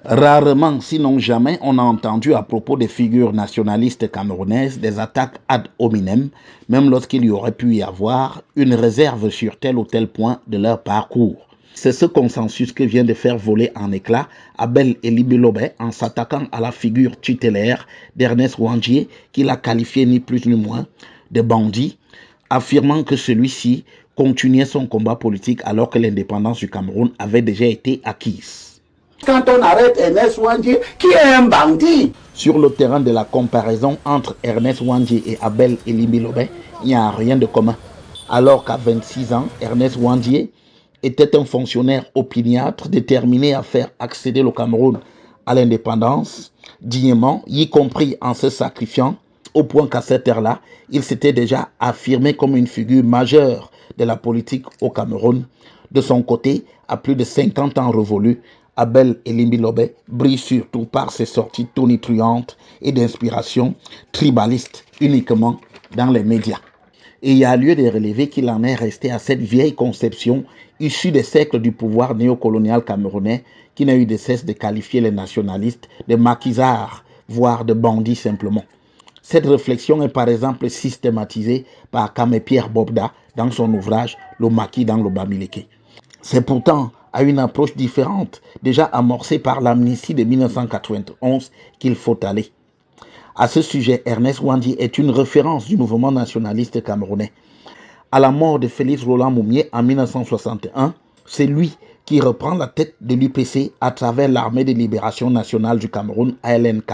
Rarement, sinon jamais, on a entendu à propos des figures nationalistes camerounaises des attaques ad hominem, même lorsqu'il y aurait pu y avoir une réserve sur tel ou tel point de leur parcours. C'est ce consensus que vient de faire voler en éclats Abel Elimbi Lobé en s'attaquant à la figure tutélaire d'Ernest Ouandié, qu'il a qualifié ni plus ni moins de bandit, affirmant que celui-ci continuait son combat politique alors que l'indépendance du Cameroun avait déjà été acquise. Quand on arrête Ernest Ouandié, qui est un bandit. Sur le terrain de la comparaison entre Ernest Ouandié et Abel Elimbi Lobé, il n'y a rien de commun. Alors qu'à 26 ans, Ernest Ouandié était un fonctionnaire opiniâtre déterminé à faire accéder le Cameroun à l'indépendance dignement, y compris en se sacrifiant, au point qu'à cette ère-là, il s'était déjà affirmé comme une figure majeure de la politique au Cameroun. De son côté, à plus de 50 ans révolus, Abel Elimbi Lobé brille surtout par ses sorties tonitruantes et d'inspiration tribaliste uniquement dans les médias. Et il y a lieu de relever qu'il en est resté à cette vieille conception issue des siècles du pouvoir néocolonial camerounais qui n'a eu de cesse de qualifier les nationalistes de maquisards, voire de bandits simplement. Cette réflexion est par exemple systématisée par Kamé Pierre Bobda dans son ouvrage Le maquis dans le Bamileke. C'est pourtant à une approche différente, déjà amorcée par l'amnistie de 1991, qu'il faut aller. À ce sujet, Ernest Ouandié est une référence du mouvement nationaliste camerounais. À la mort de Félix Roland Moumié en 1961, c'est lui qui reprend la tête de l'UPC à travers l'Armée de libération nationale du Cameroun, ALNK,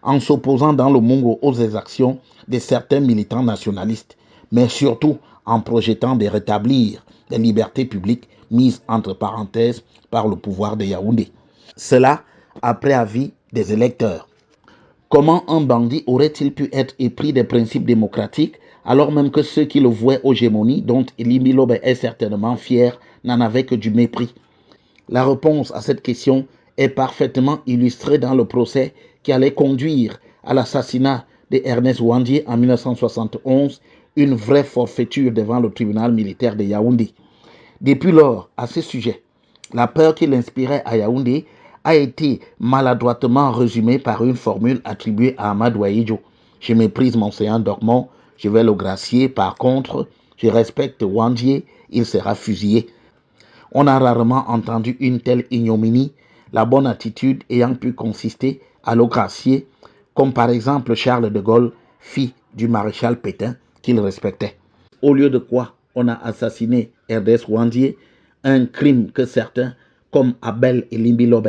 en s'opposant dans le Mongo aux exactions de certains militants nationalistes, mais surtout en projetant de rétablir les libertés publiques mises entre parenthèses par le pouvoir de Yaoundé. Cela après avis des électeurs. Comment un bandit aurait-il pu être épris des principes démocratiques alors même que ceux qui le vouaient aux gémonies, dont Elimbi Lobé est certainement fier, n'en avaient que du mépris? La réponse à cette question est parfaitement illustrée dans le procès qui allait conduire à l'assassinat de Ernest Ouandié en 1971, une vraie forfaiture devant le tribunal militaire de Yaoundé. Depuis lors, à ce sujet, la peur qu'il inspirait à Yaoundé a été maladroitement résumée par une formule attribuée à Amadou Ahidjo. Je méprise mon séant Dormont, je vais le gracier. Par contre, je respecte Ouandié, il sera fusillé. On a rarement entendu une telle ignominie, la bonne attitude ayant pu consister à le gracier, comme par exemple Charles de Gaulle, fils du maréchal Pétain, qu'il respectait. Au lieu de quoi on a assassiné Ernest Ouandié, un crime que certains, comme Abel Elimbi Lobé,